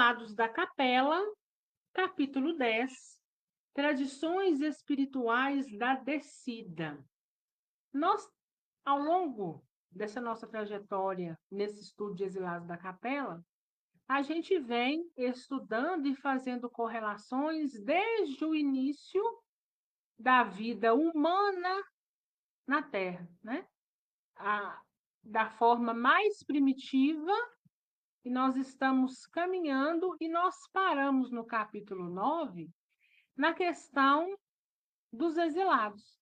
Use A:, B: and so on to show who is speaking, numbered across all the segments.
A: Exilados da Capela, capítulo 10, Tradições Espirituais da Descida. Nós, ao longo dessa nossa trajetória, nesse estudo de Exilados da Capela, a gente vem estudando e fazendo correlações desde o início da vida humana na Terra, né? Da forma mais primitiva, e nós estamos caminhando e nós paramos no capítulo 9 na questão dos exilados,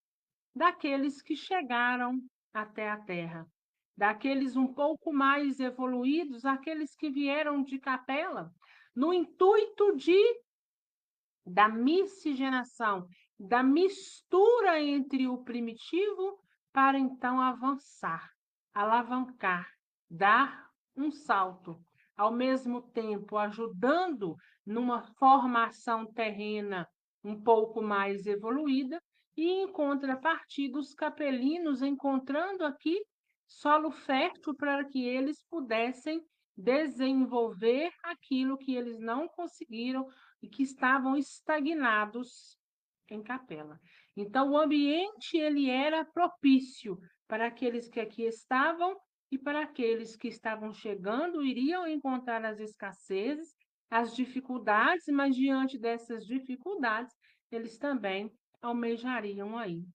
A: daqueles que chegaram até a Terra, daqueles um pouco mais evoluídos, aqueles que vieram de Capela, no intuito da miscigenação, da mistura entre o primitivo, para então avançar, alavancar, dar um salto, ao mesmo tempo ajudando numa formação terrena um pouco mais evoluída, e em contrapartida os capelinos encontrando aqui solo fértil para que eles pudessem desenvolver aquilo que eles não conseguiram e que estavam estagnados em Capela. Então, o ambiente ele era propício para aqueles que aqui estavam e para aqueles que estavam chegando, iriam encontrar as escassezes, as dificuldades, mas diante dessas dificuldades, eles também almejariam aí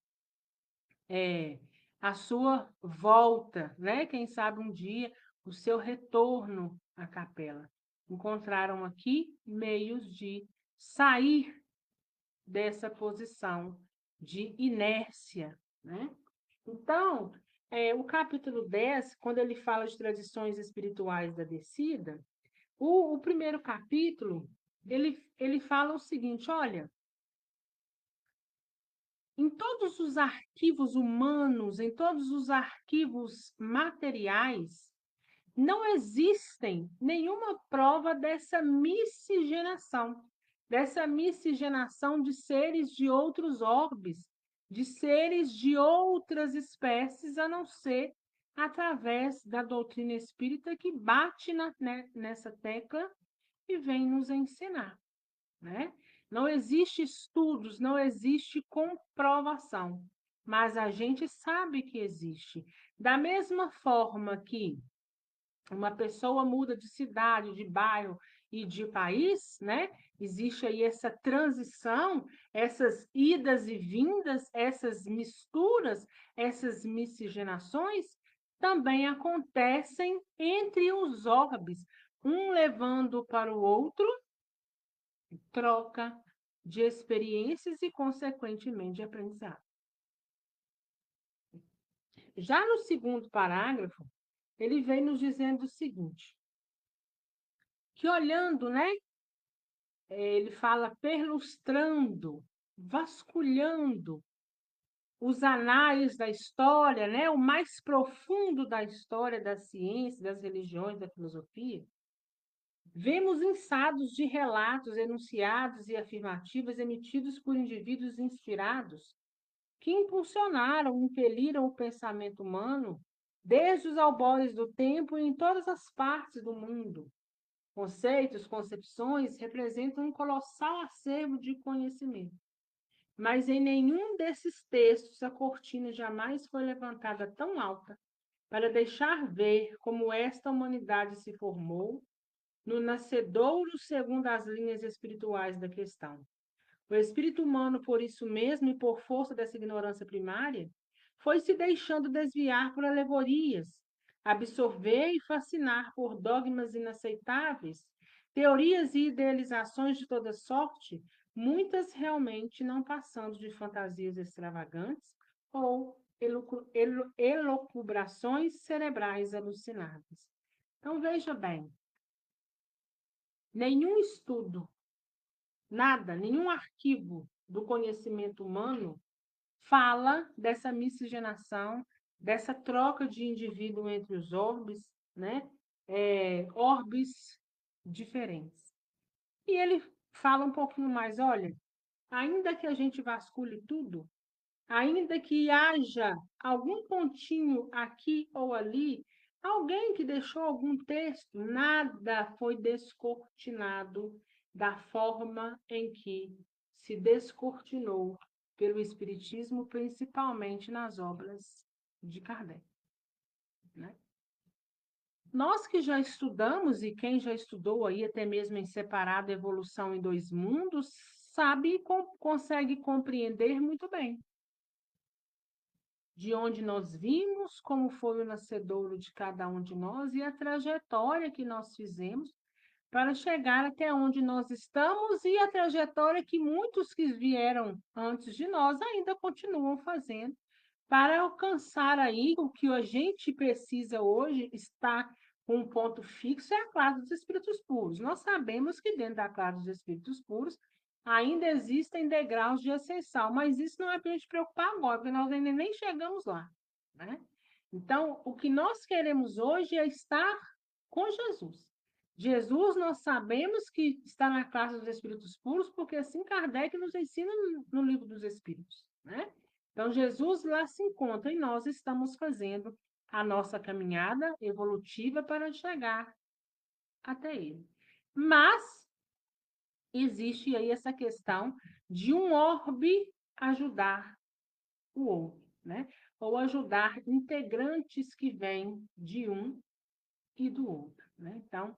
A: a sua volta, né? Quem sabe um dia o seu retorno à capela. Encontraram aqui meios de sair dessa posição de inércia, né? Então, o capítulo 10, quando ele fala de tradições espirituais da descida, o primeiro capítulo, ele fala o seguinte, olha, em todos os arquivos humanos, em todos os arquivos materiais, não existem nenhuma prova dessa miscigenação de seres de outros orbes, de seres de outras espécies, a não ser através da doutrina espírita que bate nessa tecla e vem nos ensinar, né? Não existe estudos, não existe comprovação, mas a gente sabe que existe. Da mesma forma que uma pessoa muda de cidade, de bairro e de país, né? Existe aí essa transição, essas idas e vindas, essas misturas, essas miscigenações também acontecem entre os orbes, um levando para o outro, troca de experiências e, consequentemente, de aprendizado. Já no segundo parágrafo, ele vem nos dizendo o seguinte, que olhando, né, ele fala perlustrando, vasculhando os anais da história, né, o mais profundo da história da ciência, das religiões, da filosofia, vemos ensados de relatos, enunciados e afirmativas emitidos por indivíduos inspirados que impulsionaram, impeliram o pensamento humano desde os albores do tempo e em todas as partes do mundo. Conceitos, concepções representam um colossal acervo de conhecimento. Mas em nenhum desses textos a cortina jamais foi levantada tão alta para deixar ver como esta humanidade se formou no nascedouro segundo as linhas espirituais da questão. O espírito humano, por isso mesmo e por força dessa ignorância primária, foi se deixando desviar por alegorias, absorver e fascinar por dogmas inaceitáveis, teorias e idealizações de toda sorte, muitas realmente não passando de fantasias extravagantes ou elucubrações cerebrais alucinadas. Então, veja bem, nenhum estudo, nada, nenhum arquivo do conhecimento humano fala dessa miscigenação, dessa troca de indivíduo entre os orbes, né? Orbes diferentes. E ele fala um pouquinho mais, olha, ainda que a gente vasculhe tudo, ainda que haja algum pontinho aqui ou ali, Alguém que deixou algum texto, nada foi descortinado da forma em que se descortinou pelo Espiritismo, principalmente nas obras de Kardec, né? Nós que já estudamos, e quem já estudou aí até mesmo em separado Evolução em Dois Mundos, sabe e consegue compreender muito bem de onde nós vimos, como foi o nascedouro de cada um de nós e a trajetória que nós fizemos para chegar até onde nós estamos e a trajetória que muitos que vieram antes de nós ainda continuam fazendo para alcançar aí o que a gente precisa hoje está com um ponto fixo é a classe dos espíritos puros. Nós sabemos que dentro da classe dos espíritos puros ainda existem degraus de ascensão, mas isso não é para a gente preocupar agora, porque nós ainda nem chegamos lá, né? Então, o que nós queremos hoje é estar com Jesus. Jesus, nós sabemos que está na classe dos espíritos puros, porque assim Kardec nos ensina no livro dos Espíritos, né? Então, Jesus lá se encontra e nós estamos fazendo a nossa caminhada evolutiva para chegar até ele. Mas existe aí essa questão de um orbe ajudar o outro, né? Ou ajudar integrantes que vêm de um e do outro, né? Então,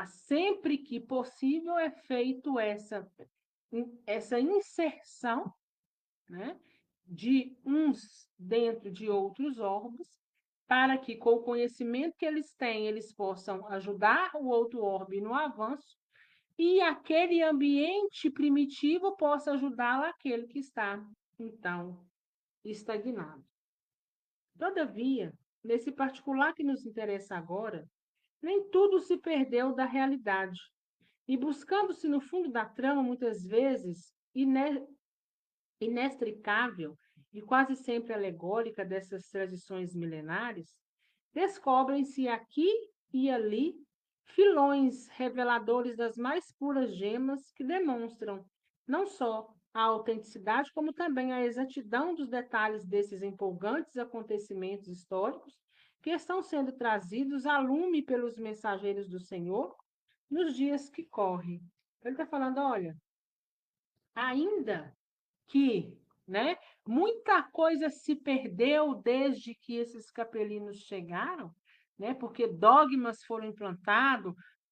A: sempre que possível é feito essa inserção, né, de uns dentro de outros órgãos, para que, com o conhecimento que eles têm, eles possam ajudar o outro orbe no avanço e aquele ambiente primitivo possa ajudar aquele que está, então, estagnado. Todavia, nesse particular que nos interessa agora, nem tudo se perdeu da realidade. E buscando-se no fundo da trama, muitas vezes, inextricável e quase sempre alegórica dessas tradições milenares, descobrem-se aqui e ali filões reveladores das mais puras gemas que demonstram não só a autenticidade, como também a exatidão dos detalhes desses empolgantes acontecimentos históricos que estão sendo trazidos a lume pelos mensageiros do Senhor nos dias que correm. Ele está falando, olha, ainda que, né, muita coisa se perdeu desde que esses capelinos chegaram, né, porque dogmas foram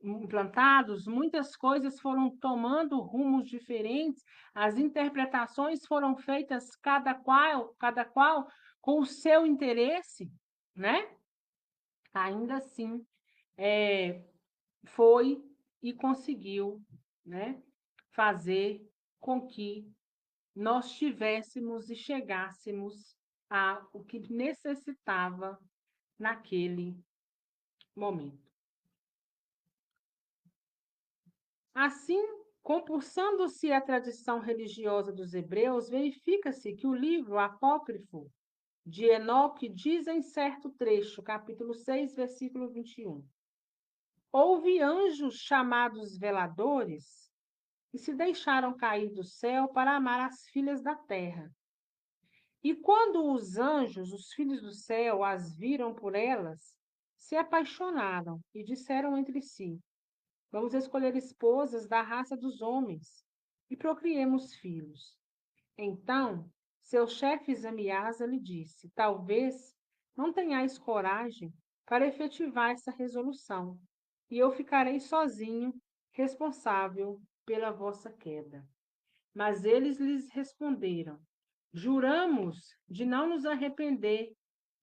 A: implantados, muitas coisas foram tomando rumos diferentes, as interpretações foram feitas cada qual com o seu interesse, né? Ainda assim, foi e conseguiu, né, fazer com que nós tivéssemos e chegássemos a o que necessitava naquele momento. Assim, compulsando-se a tradição religiosa dos hebreus, verifica-se que o livro apócrifo de Enoque diz em certo trecho, capítulo 6, versículo 21, houve anjos chamados veladores que se deixaram cair do céu para amar as filhas da terra. E quando os anjos, os filhos do céu, as viram por elas, se apaixonaram e disseram entre si: vamos escolher esposas da raça dos homens e procriemos filhos. Então, seu chefe Zamiasa lhe disse: talvez não tenhais coragem para efetivar essa resolução, e eu ficarei sozinho, responsável pela vossa queda. Mas eles lhes responderam: juramos de não nos arrepender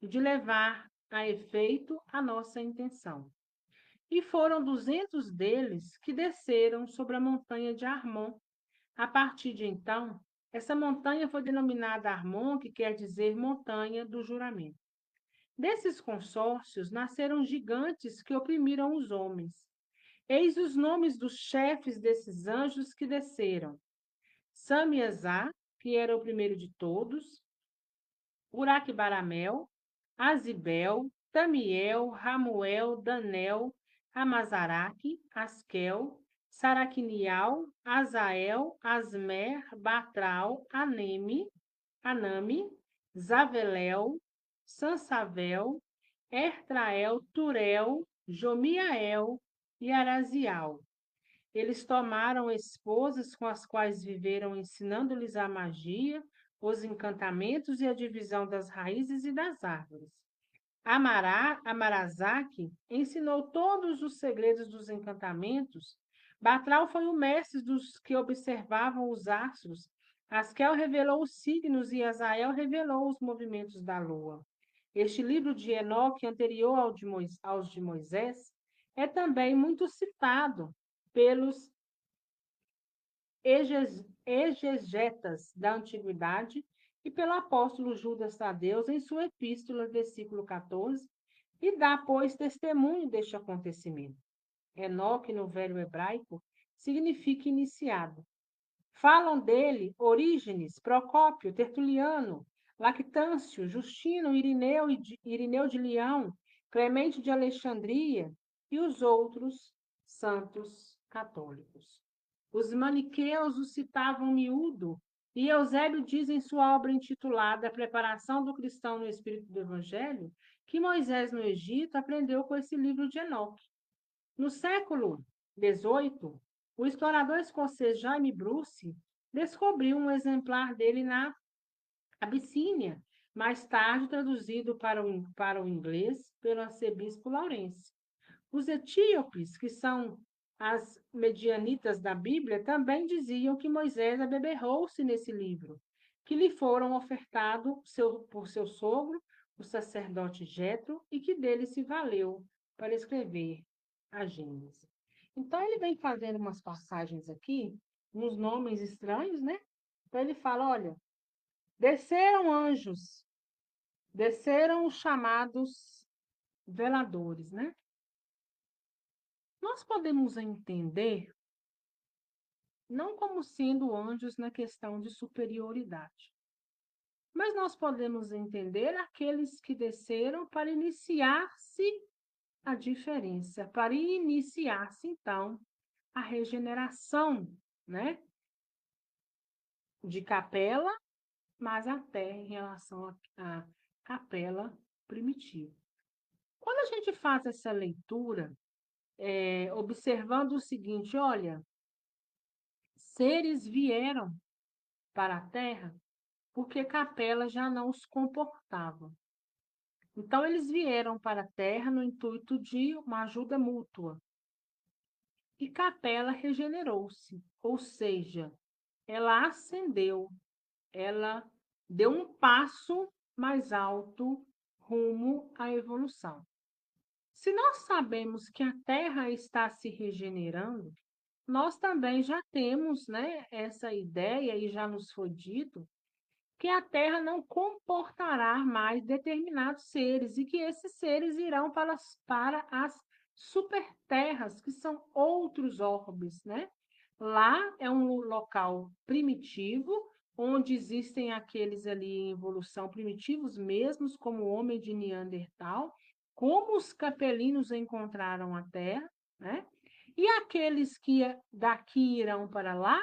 A: e de levar a efeito a nossa intenção. E foram 200 deles que desceram sobre a montanha de Armon. A partir de então, essa montanha foi denominada Armon, que quer dizer montanha do juramento. Desses consórcios nasceram gigantes que oprimiram os homens. Eis os nomes dos chefes desses anjos que desceram: Samiasá, que era o primeiro de todos, Uraque-Baramel, Azibel, Tamiel, Ramuel, Danel, Amazaraque, Askel, Saraquinial, Azael, Asmer, Batral, Anami, Zavelel, Sansavel, Ertrael, Turel, Jomiael e Arazial. Eles tomaram esposas com as quais viveram, ensinando-lhes a magia, os encantamentos e a divisão das raízes e das árvores. Amarazaki ensinou todos os segredos dos encantamentos. Batral foi o mestre dos que observavam os astros. Askel revelou os signos e Azael revelou os movimentos da lua. Este livro de Enoque, anterior aos de Moisés, é também muito citado pelos exegetas da antiguidade e pelo apóstolo Judas Tadeu em sua epístola, versículo 14, e dá, pois, testemunho deste acontecimento. Enoque, no velho hebraico, significa iniciado. Falam dele Orígenes, Procópio, Tertuliano, Lactâncio, Justino, Irineu de Leão, Clemente de Alexandria e os outros santos católicos. Os maniqueus o citavam miúdo, e Eusébio diz em sua obra intitulada A Preparação do Cristão no Espírito do Evangelho, que Moisés, no Egito, aprendeu com esse livro de Enoque. No século XVIII, o explorador escocês Jaime Bruce descobriu um exemplar dele na Abissínia, mais tarde traduzido para o inglês pelo arcebispo Laurence. Os etíopes, que são as medianitas da Bíblia, também diziam que Moisés abeberrou-se nesse livro, que lhe foram ofertado por seu sogro, o sacerdote Jetro, e que dele se valeu para escrever a Gênesis. Então, ele vem fazendo umas passagens aqui, uns nomes estranhos, né? Então, ele fala, olha, desceram anjos, desceram os chamados veladores, né? Nós podemos entender não como sendo anjos na questão de superioridade, mas nós podemos entender aqueles que desceram para iniciar-se a diferença, para iniciar-se, então, a regeneração, né, de capela, mas até em relação à capela primitiva. Quando a gente faz essa leitura, observando o seguinte, olha, seres vieram para a Terra porque Capela já não os comportava. Então, eles vieram para a Terra no intuito de uma ajuda mútua. E Capela regenerou-se, ou seja, ela ascendeu, ela deu um passo mais alto rumo à evolução. Se nós sabemos que a Terra está se regenerando, nós também já temos, né, essa ideia, e já nos foi dito, que a Terra não comportará mais determinados seres e que esses seres irão para as superterras, que são outros orbes, né? Lá é um local primitivo, onde existem aqueles ali em evolução primitivos mesmos, como o homem de Neandertal, como os capelinos encontraram a Terra, né? E aqueles que daqui irão para lá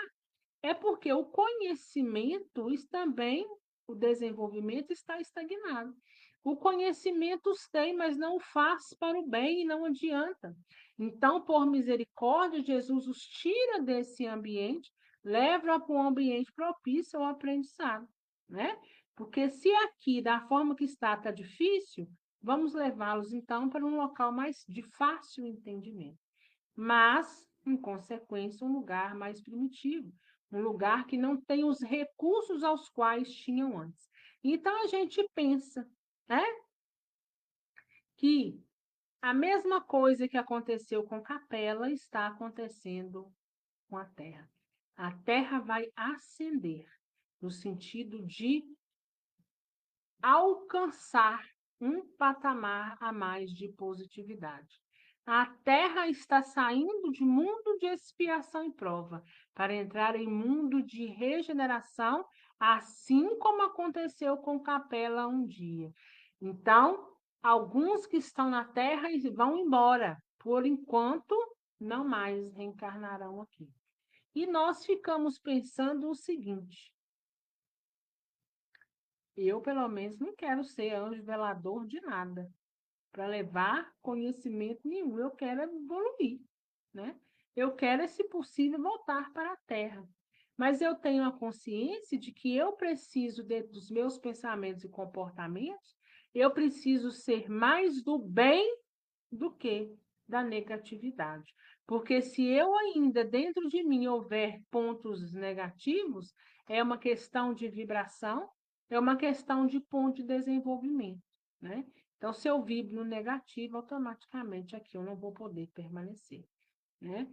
A: é porque o conhecimento também, o desenvolvimento está estagnado. O conhecimento os tem, mas não o faz para o bem e não adianta. Então, por misericórdia, Jesus os tira desse ambiente, leva para um ambiente propício ao aprendizado, né? Porque se aqui, da forma que está difícil, vamos levá-los então para um local mais de fácil entendimento. Mas, em consequência, um lugar mais primitivo, um lugar que não tem os recursos aos quais tinham antes. Então, a gente pensa, né, que a mesma coisa que aconteceu com Capela está acontecendo com a Terra. A Terra vai ascender, no sentido de alcançar um patamar a mais de positividade. A Terra está saindo de mundo de expiação e prova para entrar em mundo de regeneração, assim como aconteceu com Capela um dia. Então, alguns que estão na Terra vão embora, por enquanto, não mais reencarnarão aqui. E nós ficamos pensando o seguinte: eu, pelo menos, não quero ser anjo velador de nada. para levar conhecimento nenhum. Eu quero evoluir, né? Eu quero, se possível, voltar para a Terra. Mas eu tenho a consciência de que eu preciso, dentro dos meus pensamentos e comportamentos, eu preciso ser mais do bem do que da negatividade. Porque se eu ainda dentro de mim houver pontos negativos, é uma questão de vibração, é uma questão de ponto de desenvolvimento, né? Então, se eu vibro no negativo, automaticamente aqui eu não vou poder permanecer, né?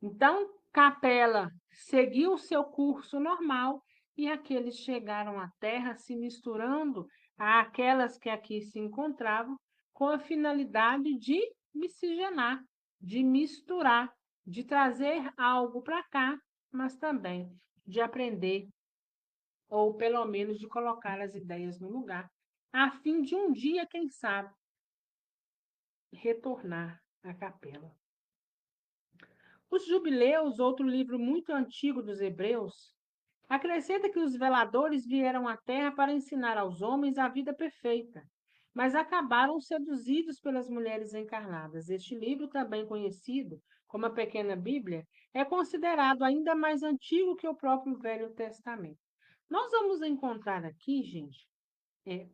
A: Então, Capela seguiu o seu curso normal e aqueles chegaram à Terra se misturando àquelas que aqui se encontravam, com a finalidade de miscigenar, de misturar, de trazer algo para cá, mas também de aprender, ou pelo menos de colocar as ideias no lugar, a fim de um dia, quem sabe, retornar à capela. Os Jubileus, outro livro muito antigo dos Hebreus, acrescenta que os veladores vieram à Terra para ensinar aos homens a vida perfeita, mas acabaram seduzidos pelas mulheres encarnadas. Este livro, também conhecido como a Pequena Bíblia, é considerado ainda mais antigo que o próprio Velho Testamento. Nós vamos encontrar aqui, gente,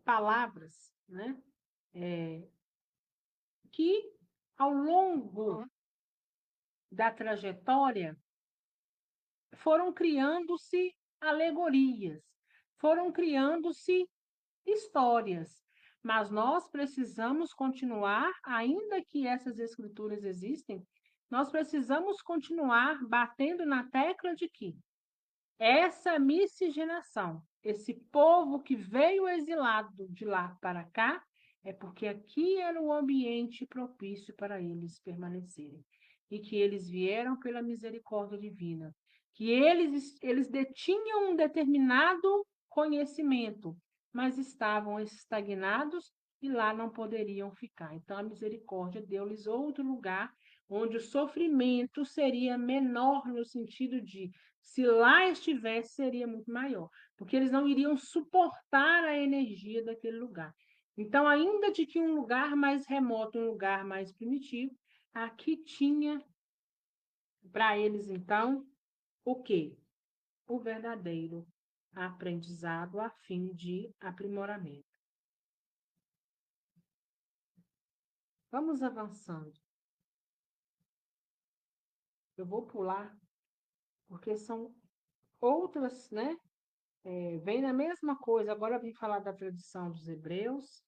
A: palavras, né, que ao longo da trajetória foram criando-se alegorias, foram criando-se histórias. Mas nós precisamos continuar, ainda que essas escrituras existem, nós precisamos continuar batendo na tecla de que essa miscigenação, esse povo que veio exilado de lá para cá, é porque aqui era o ambiente propício para eles permanecerem. E que eles vieram pela misericórdia divina. Que eles detinham um determinado conhecimento, mas estavam estagnados e lá não poderiam ficar. Então, a misericórdia deu-lhes outro lugar onde o sofrimento seria menor no sentido de se lá estivesse, seria muito maior, porque eles não iriam suportar a energia daquele lugar. Então, ainda de que um lugar mais remoto, um lugar mais primitivo, aqui tinha para eles, então, o quê? O verdadeiro aprendizado a fim de aprimoramento. Vamos avançando. Eu vou pular, porque são outras, né? Vem na mesma coisa. Agora eu vim falar da tradição dos hebreus.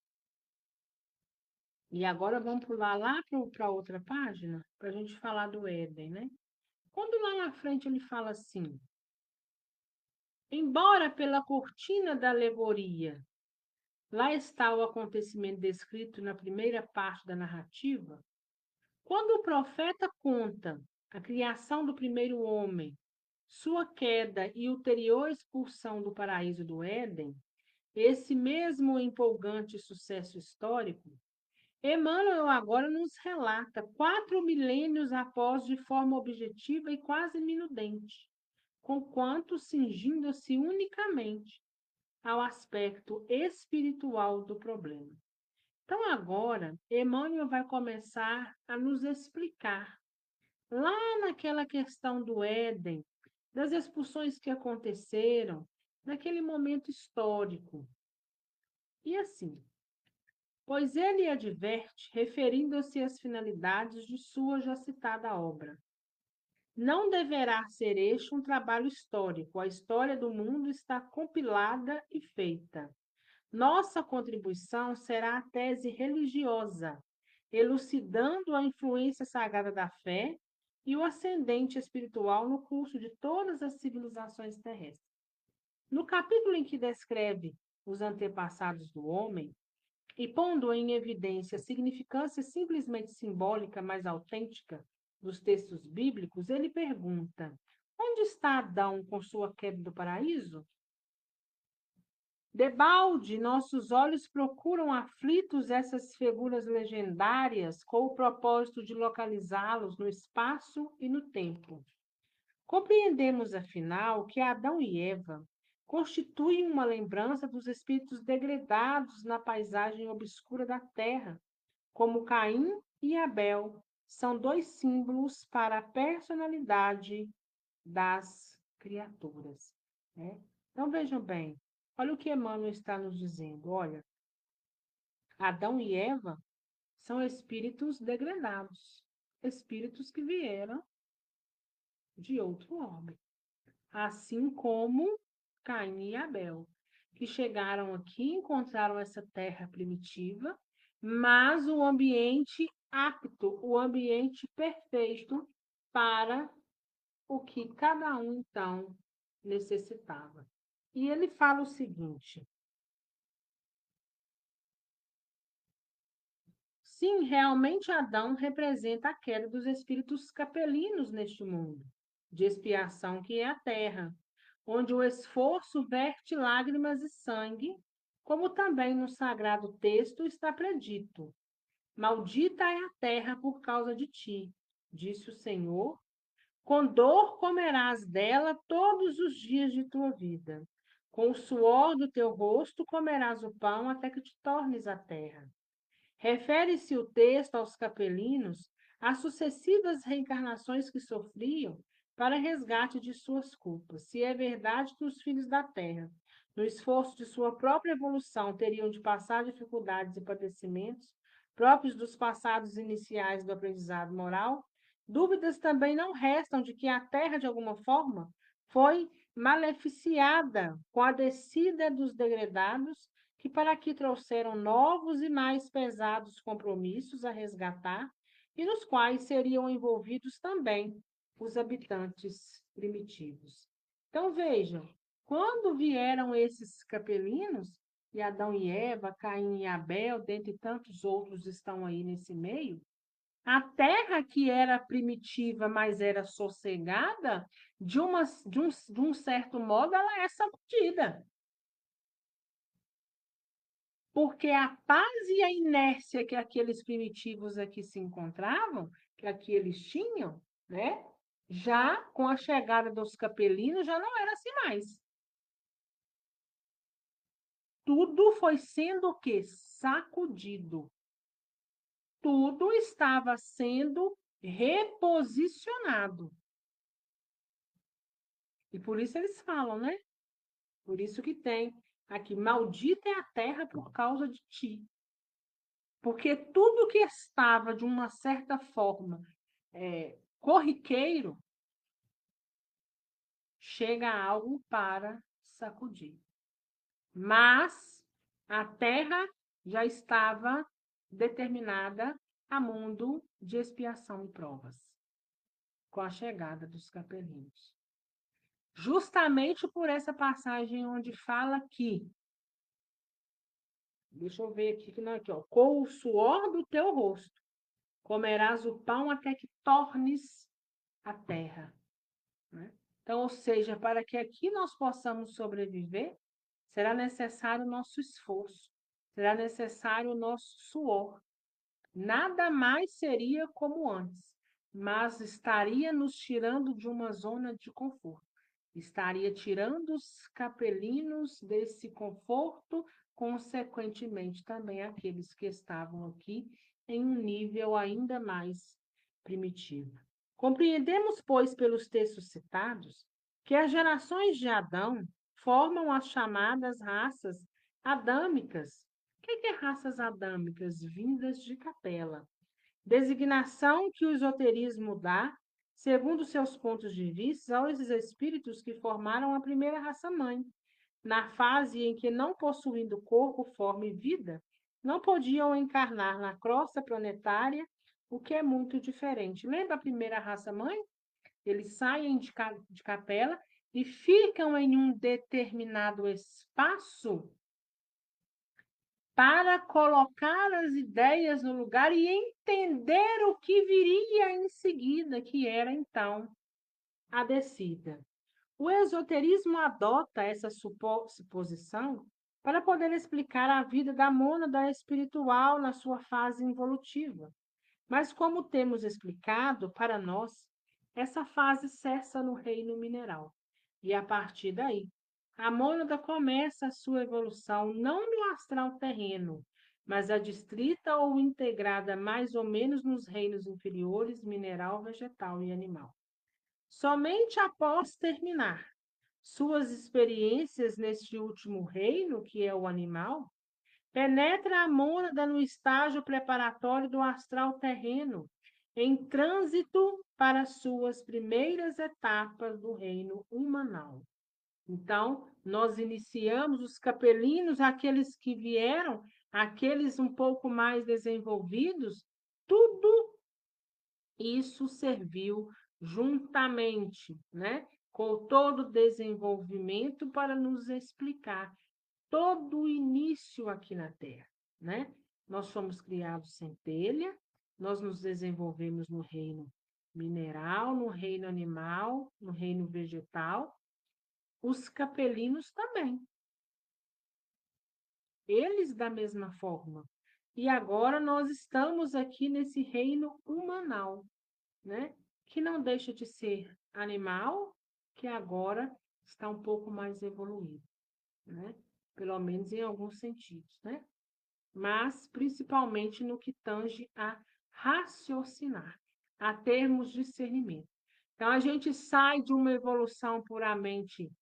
A: E agora vamos pular lá para outra página, para a gente falar do Éden, né? Quando lá na frente ele fala assim: embora pela cortina da alegoria, lá está o acontecimento descrito na primeira parte da narrativa, quando o profeta conta a criação do primeiro homem, sua queda e ulterior expulsão do paraíso do Éden, esse mesmo empolgante sucesso histórico, Emmanuel agora nos relata 4 milênios após, de forma objetiva e quase minudente, conquanto cingindo-se unicamente ao aspecto espiritual do problema. Então, agora, Emmanuel vai começar a nos explicar, lá naquela questão do Éden, das expulsões que aconteceram, naquele momento histórico. E assim, pois ele adverte, referindo-se às finalidades de sua já citada obra. Não deverá ser este um trabalho histórico, a história do mundo está compilada e feita. Nossa contribuição será a tese religiosa, elucidando a influência sagrada da fé e o ascendente espiritual no curso de todas as civilizações terrestres. No capítulo em que descreve os antepassados do homem, e pondo em evidência a significância simplesmente simbólica, mas autêntica, dos textos bíblicos, ele pergunta: onde está Adão com sua queda do paraíso? Debalde, nossos olhos procuram aflitos essas figuras legendárias com o propósito de localizá-los no espaço e no tempo. Compreendemos, afinal, que Adão e Eva constituem uma lembrança dos espíritos degradados na paisagem obscura da Terra, como Caim e Abel, são dois símbolos para a personalidade das criaturas, né? Então, vejam bem, olha o que Emmanuel está nos dizendo. Olha, Adão e Eva são espíritos degradados, espíritos que vieram de outro homem, assim como Caim e Abel, que chegaram aqui, encontraram essa terra primitiva, mas o ambiente apto, o ambiente perfeito para o que cada um, então, necessitava. E ele fala o seguinte: sim, realmente Adão representa a queda dos espíritos capelinos neste mundo, de expiação que é a terra, onde o esforço verte lágrimas e sangue, como também no sagrado texto está predito: maldita é a terra por causa de ti, disse o Senhor, com dor comerás dela todos os dias de tua vida. Com o suor do teu rosto comerás o pão até que te tornes a terra. Refere-se o texto aos capelinos, às sucessivas reencarnações que sofriam para resgate de suas culpas. Se é verdade que os filhos da terra, no esforço de sua própria evolução, teriam de passar dificuldades e padecimentos próprios dos passados iniciais do aprendizado moral, dúvidas também não restam de que a terra, de alguma forma, foi maleficiada com a descida dos degredados que para aqui trouxeram novos e mais pesados compromissos a resgatar e nos quais seriam envolvidos também os habitantes primitivos. Então, vejam, quando vieram esses capelinos, e Adão e Eva, Caim e Abel, dentre tantos outros estão aí nesse meio, a terra que era primitiva, mas era sossegada, de um certo modo, ela é sacudida. Porque a paz e a inércia que aqueles primitivos aqui se encontravam, que aqui eles tinham, né? Já com a chegada dos capelinos, já não era assim mais. Tudo foi sendo o quê? Sacudido. Tudo estava sendo reposicionado. E por isso eles falam, né? Por isso que tem aqui, maldita é a terra por causa de ti. Porque tudo que estava, de uma certa forma, corriqueiro, chega algo para sacudir. Mas a terra já estava determinada a mundo de expiação e provas, com a chegada dos capelinos. Justamente por essa passagem onde fala que, deixa eu ver aqui, que não é aqui, ó, com o suor do teu rosto comerás o pão até que tornes a terra, né? Então, ou seja, para que aqui nós possamos sobreviver, será necessário o nosso esforço, será necessário o nosso suor. Nada mais seria como antes, mas estaria nos tirando de uma zona de conforto. Estaria tirando os capelinos desse conforto, consequentemente também aqueles que estavam aqui em um nível ainda mais primitivo. Compreendemos, pois, pelos textos citados, que as gerações de Adão formam as chamadas raças adâmicas. O que é raças adâmicas? Vindas de Capela. Designação que o esoterismo dá, segundo seus pontos de vista, aos espíritos que formaram a primeira raça-mãe, na fase em que, não possuindo corpo, forma e vida, não podiam encarnar na crosta planetária, o que é muito diferente. Lembra a primeira raça-mãe? Eles saem de Capela e ficam em um determinado espaço para colocar as ideias no lugar e entender o que viria em seguida, que era então a descida. O esoterismo adota essa suposição para poder explicar a vida da mônada espiritual na sua fase involutiva. Mas, como temos explicado, para nós, essa fase cessa no reino mineral. E, a partir daí, a mônada começa a sua evolução não no astral terreno, mas adstrita ou integrada mais ou menos nos reinos inferiores, mineral, vegetal e animal. Somente após terminar suas experiências neste último reino, que é o animal, penetra a mônada no estágio preparatório do astral terreno, em trânsito para suas primeiras etapas do reino humanal. Então, nós iniciamos os capelinos, aqueles que vieram, aqueles um pouco mais desenvolvidos, tudo isso serviu juntamente, né, com todo o desenvolvimento para nos explicar todo o início aqui na Terra, né? Nós fomos criados sem telha, nós nos desenvolvemos no reino mineral, no reino animal, no reino vegetal, os capelinos também, eles da mesma forma. E agora nós estamos aqui nesse reino humanal, né? Que não deixa de ser animal, que agora está um pouco mais evoluído, né? Pelo menos em alguns sentidos, né? Mas principalmente no que tange a raciocinar, a termos discernimento. Então, a gente sai de uma evolução puramente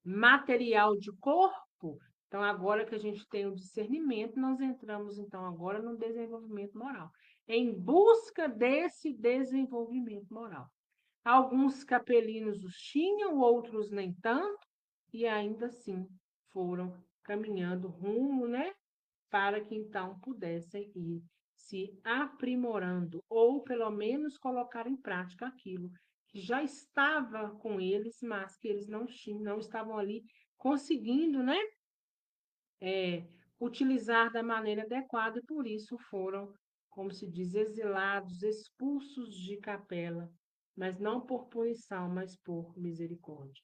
A: material de corpo, então agora que a gente tem o discernimento, nós entramos então agora no desenvolvimento moral, em busca desse desenvolvimento moral. Alguns capelinos os tinham, outros nem tanto, e ainda assim foram caminhando rumo, né, para que então pudessem ir se aprimorando, ou pelo menos colocar em prática aquilo que já estava com eles, mas que eles não tinham, não estavam ali conseguindo, né, utilizar da maneira adequada, e por isso foram, como se diz, exilados, expulsos de capela, mas não por punição, mas por misericórdia.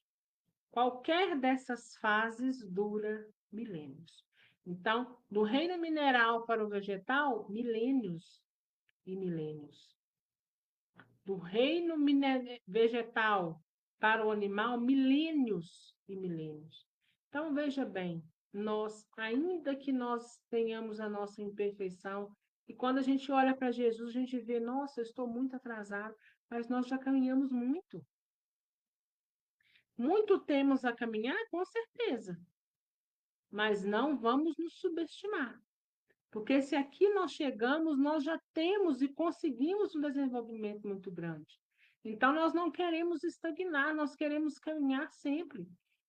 A: Qualquer dessas fases dura milênios. Então, do reino mineral para o vegetal, milênios e milênios. Do reino vegetal para o animal, milênios e milênios. Então, veja bem, nós, ainda que nós tenhamos a nossa imperfeição, e quando a gente olha para Jesus, a gente vê, nossa, eu estou muito atrasado, mas nós já caminhamos muito. Muito temos a caminhar, com certeza, mas não vamos nos subestimar. Porque se aqui nós chegamos, nós já temos e conseguimos um desenvolvimento muito grande. Então, nós não queremos estagnar, nós queremos caminhar sempre,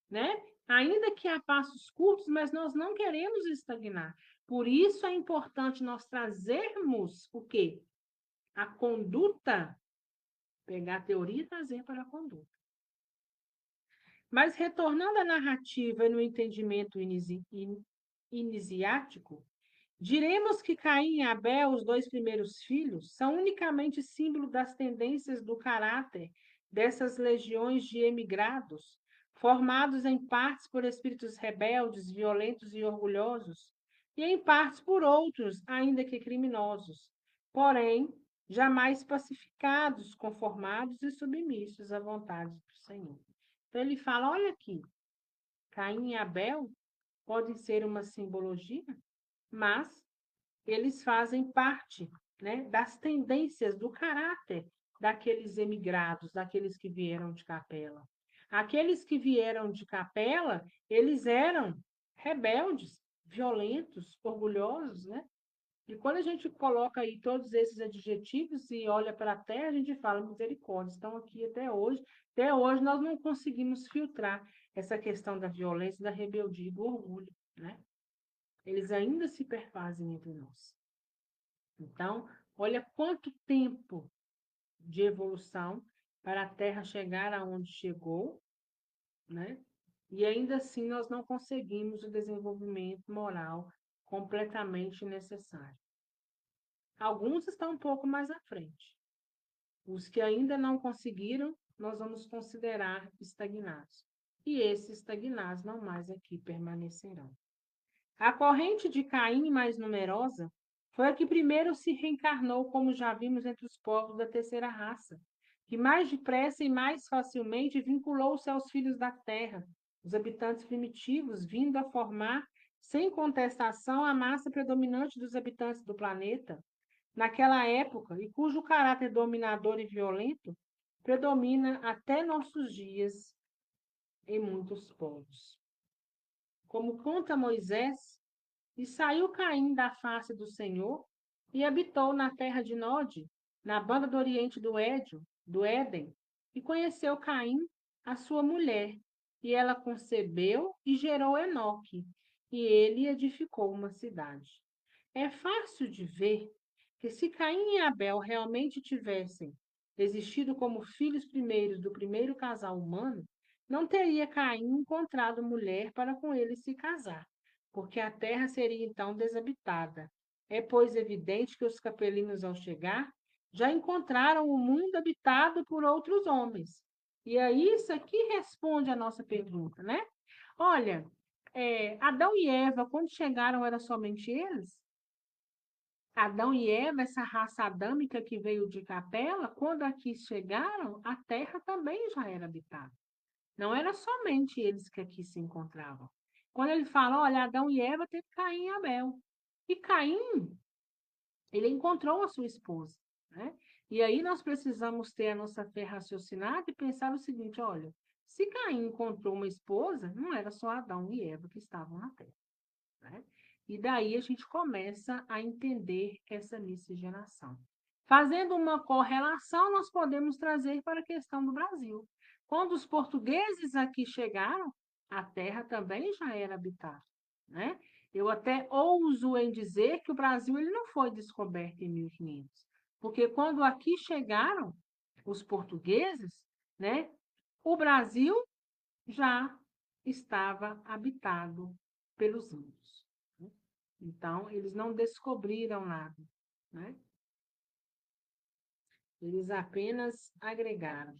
A: né? Ainda que a passos curtos, mas nós não queremos estagnar. Por isso é importante nós trazermos o quê? A conduta, pegar a teoria e trazer para a conduta. Mas retornando à narrativa e no entendimento iniciático, diremos que Caim e Abel, os dois primeiros filhos, são unicamente símbolo das tendências do caráter dessas legiões de emigrados, formados em partes por espíritos rebeldes, violentos e orgulhosos, e em partes por outros, ainda que criminosos, porém jamais pacificados, conformados e submissos à vontade do Senhor. Então ele fala, olha aqui, Caim e Abel podem ser uma simbologia, mas eles fazem parte, né, das tendências do caráter daqueles emigrados, daqueles que vieram de Capela. Aqueles que vieram de Capela, eles eram rebeldes, violentos, orgulhosos, né? E quando a gente coloca aí todos esses adjetivos e olha para a terra, a gente fala misericórdia, estão aqui até hoje. Até hoje nós não conseguimos filtrar essa questão da violência, da rebeldia e do orgulho, né? Eles ainda se perfazem entre nós. Então, olha quanto tempo de evolução para a Terra chegar aonde chegou, né? E ainda assim nós não conseguimos o desenvolvimento moral completamente necessário. Alguns estão um pouco mais à frente. Os que ainda não conseguiram, nós vamos considerar estagnados. E esses estagnados não mais aqui permanecerão. A corrente de Caim mais numerosa foi a que primeiro se reencarnou, como já vimos entre os povos da terceira raça, que mais depressa e mais facilmente vinculou-se aos filhos da terra, os habitantes primitivos, vindo a formar sem contestação, a massa predominante dos habitantes do planeta naquela época e cujo caráter dominador e violento predomina até nossos dias em muitos povos. Como conta Moisés, e saiu Caim da face do Senhor e habitou na terra de Nod, na banda do oriente do Éden, e conheceu Caim, a sua mulher, e ela concebeu e gerou Enoque, e ele edificou uma cidade. É fácil de ver que se Caim e Abel realmente tivessem existido como filhos primeiros do primeiro casal humano, não teria Caim encontrado mulher para com ele se casar, porque a terra seria então desabitada. É, pois, evidente que os capelinos, ao chegar, já encontraram o mundo habitado por outros homens. E aí, isso aqui responde a nossa pergunta, né? Olha, Adão e Eva, quando chegaram, era somente eles? Adão e Eva, essa raça adâmica que veio de Capela, quando aqui chegaram, a terra também já era habitada. Não era somente eles que aqui se encontravam. Quando ele fala, olha, Adão e Eva teve Caim e Abel. E Caim, ele encontrou a sua esposa, né? E aí nós precisamos ter a nossa fé raciocinada e pensar o seguinte, olha, se Caim encontrou uma esposa, não era só Adão e Eva que estavam na terra, né? E daí a gente começa a entender essa miscigenação. Fazendo uma correlação, nós podemos trazer para a questão do Brasil. Quando os portugueses aqui chegaram, a terra também já era habitada, né? Eu até ouso em dizer que o Brasil ele não foi descoberto em 1500, porque quando aqui chegaram os portugueses, né, o Brasil já estava habitado pelos índios, né? Então, eles não descobriram nada, né? Eles apenas agregaram.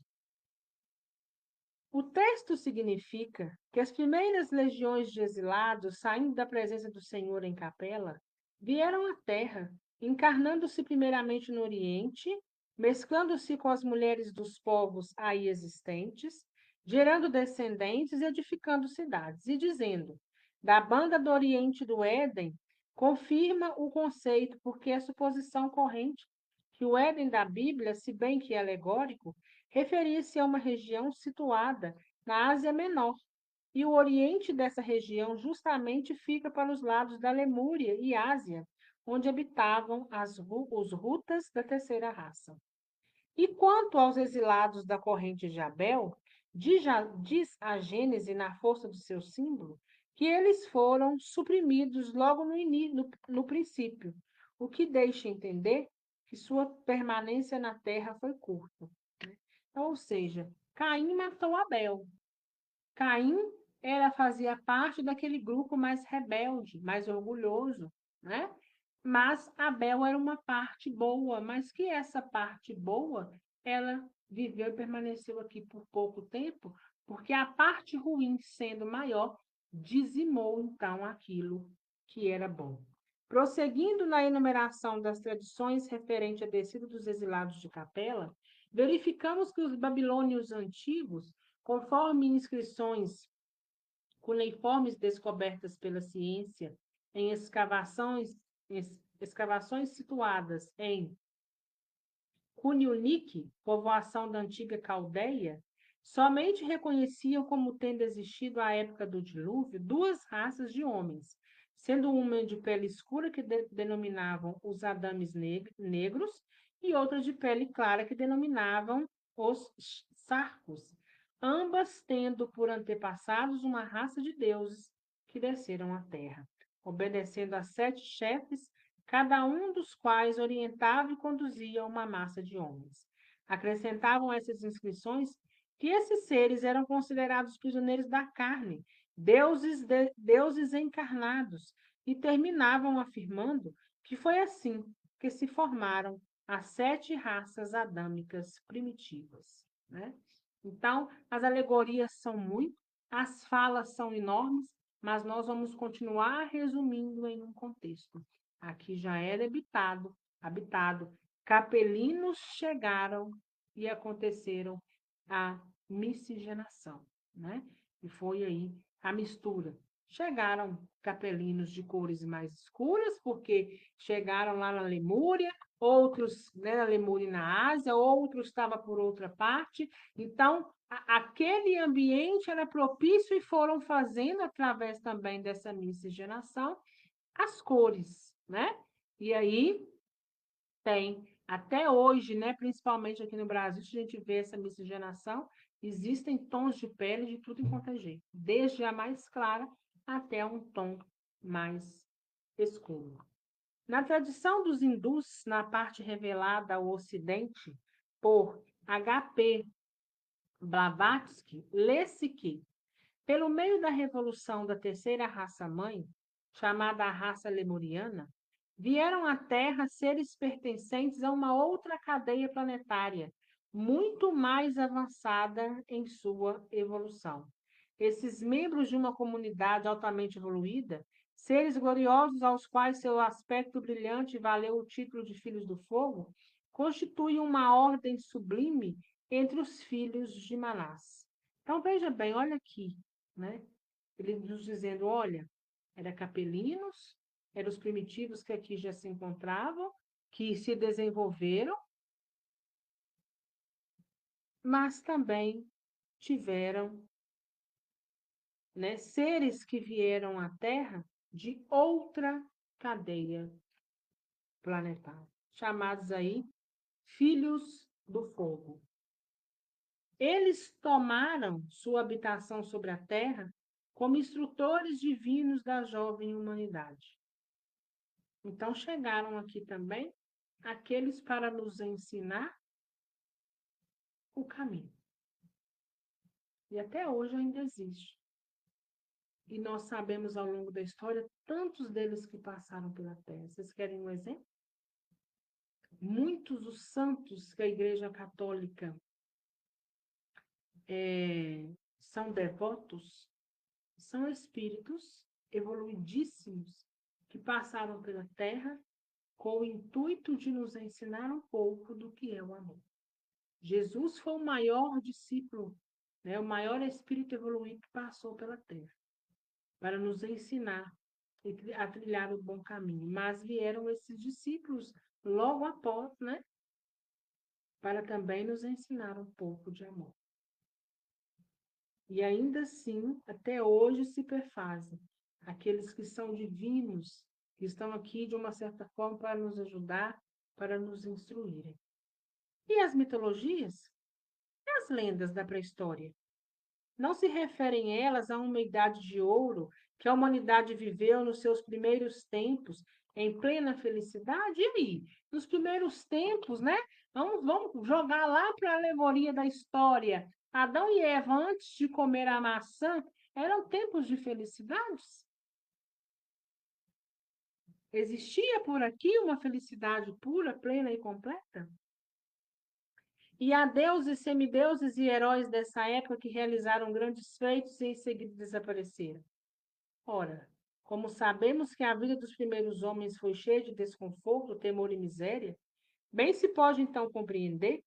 A: O texto significa que as primeiras legiões de exilados, saindo da presença do Senhor em Capela, vieram à Terra, encarnando-se primeiramente no Oriente, mesclando-se com as mulheres dos povos aí existentes, gerando descendentes e edificando cidades, e dizendo, da banda do Oriente do Éden, confirma o conceito, porque é suposição corrente que o Éden da Bíblia, se bem que é alegórico, referia-se a uma região situada na Ásia Menor, e o oriente dessa região justamente fica para os lados da Lemúria e Ásia, onde habitavam os Rutas da terceira raça. E quanto aos exilados da corrente de Abel, diz a Gênese, na força do seu símbolo, que eles foram suprimidos logo no princípio, o que deixa entender que sua permanência na terra foi curta. Então, ou seja, Caim matou Abel. Caim fazia parte daquele grupo mais rebelde, mais orgulhoso, né? Mas Abel era uma parte boa, mas que essa parte boa, ela viveu e permaneceu aqui por pouco tempo, porque a parte ruim, sendo maior, dizimou então aquilo que era bom. Prosseguindo na enumeração das tradições referente à descida dos exilados de Capela, verificamos que os babilônios antigos, conforme inscrições cuneiformes descobertas pela ciência em escavações situadas em Cuniunique, povoação da antiga Caldeia, somente reconheciam como tendo existido à época do dilúvio duas raças de homens, sendo uma de pele escura que denominavam os Adames negros e outra de pele clara que denominavam os Sarcos, ambas tendo por antepassados uma raça de deuses que desceram à terra, obedecendo a 7 chefes, cada um dos quais orientava e conduzia uma massa de homens. Acrescentavam essas inscrições que esses seres eram considerados prisioneiros da carne, deuses encarnados, e terminavam afirmando que foi assim que se formaram as 7 raças adâmicas primitivas, né? Então, as alegorias são muito, as falas são enormes, mas nós vamos continuar resumindo em um contexto. Aqui já era habitado. Capelinos chegaram e aconteceram a miscigenação, né? E foi aí a mistura. Chegaram capelinos de cores mais escuras, porque chegaram lá na Lemúria, outros, né, na Lemúria e na Ásia, outros estavam por outra parte. Então, aquele ambiente era propício e foram fazendo, através também dessa miscigenação, as cores, né? E aí tem, até hoje, né, principalmente aqui no Brasil, se a gente vê essa miscigenação, existem tons de pele de tudo quanto é jeito, desde a mais clara até um tom mais escuro. Na tradição dos hindus, na parte revelada ao Ocidente por H.P. Blavatsky, lê-se que, pelo meio da revolução da terceira raça-mãe, chamada a raça lemuriana, vieram à Terra seres pertencentes a uma outra cadeia planetária, muito mais avançada em sua evolução. Esses membros de uma comunidade altamente evoluída, seres gloriosos aos quais seu aspecto brilhante valeu o título de Filhos do Fogo, constituem uma ordem sublime entre os filhos de Manás. Então, veja bem, olha aqui, né? Ele nos dizendo, olha, era capelinos, eram os primitivos que aqui já se encontravam, que se desenvolveram, mas também tiveram, né, seres que vieram à Terra de outra cadeia planetária, chamados aí filhos do fogo. Eles tomaram sua habitação sobre a Terra como instrutores divinos da jovem humanidade. Então chegaram aqui também aqueles para nos ensinar o caminho. E até hoje ainda existe. E nós sabemos ao longo da história tantos deles que passaram pela Terra. Vocês querem um exemplo? Muitos dos santos que a Igreja Católica são devotos, são espíritos evoluidíssimos que passaram pela Terra com o intuito de nos ensinar um pouco do que é o amor. Jesus foi o maior discípulo, né, o maior espírito evoluído que passou pela Terra, para nos ensinar a trilhar o bom caminho. Mas vieram esses discípulos logo após, né, para também nos ensinar um pouco de amor. E ainda assim, até hoje se perfazem aqueles que são divinos, que estão aqui de uma certa forma para nos ajudar, para nos instruírem. E as mitologias? E as lendas da pré-história? Não se referem elas a uma idade de ouro que a humanidade viveu nos seus primeiros tempos, em plena felicidade? E aí, nos primeiros tempos, né? Vamos jogar lá para a alegoria da história. Adão e Eva, antes de comer a maçã, eram tempos de felicidades? Existia por aqui uma felicidade pura, plena e completa? E há deuses, semideuses e heróis dessa época que realizaram grandes feitos e em seguida desapareceram. Ora, como sabemos que a vida dos primeiros homens foi cheia de desconforto, temor e miséria, bem se pode então compreender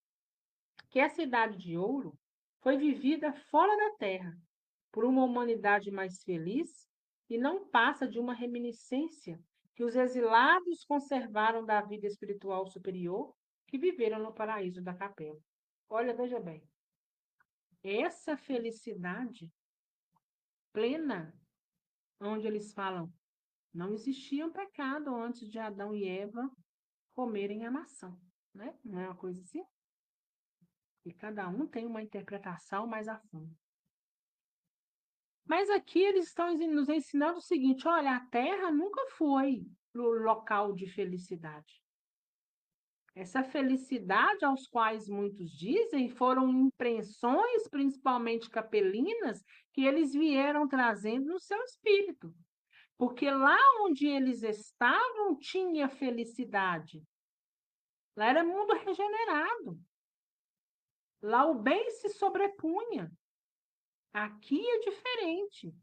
A: que essa idade de ouro foi vivida fora da terra, por uma humanidade mais feliz, e não passa de uma reminiscência que os exilados conservaram da vida espiritual superior que viveram no paraíso da capela. Olha, veja bem, essa felicidade plena, onde eles falam, não existia um pecado antes de Adão e Eva comerem a maçã, né? Não é uma coisa assim? E cada um tem uma interpretação mais a fundo. Mas aqui eles estão nos ensinando o seguinte: olha, a Terra nunca foi o local de felicidade. Essa felicidade aos quais muitos dizem foram impressões, principalmente capelinas, que eles vieram trazendo no seu espírito. Porque lá onde eles estavam tinha felicidade. Lá era mundo regenerado. Lá o bem se sobrepunha. Aqui é diferente.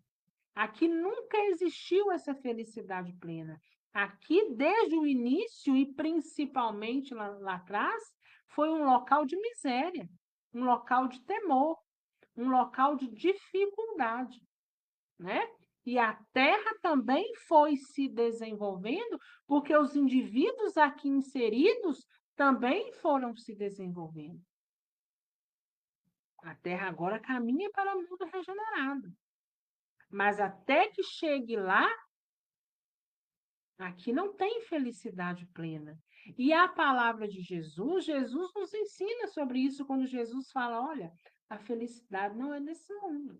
A: Aqui nunca existiu essa felicidade plena. Aqui, desde o início e principalmente lá atrás, foi um local de miséria, um local de temor, um local de dificuldade, né? E a Terra também foi se desenvolvendo, porque os indivíduos aqui inseridos também foram se desenvolvendo. A Terra agora caminha para o mundo regenerado. Mas até que chegue lá, aqui não tem felicidade plena. E a palavra de Jesus, Jesus nos ensina sobre isso quando Jesus fala: olha, a felicidade não é nesse mundo.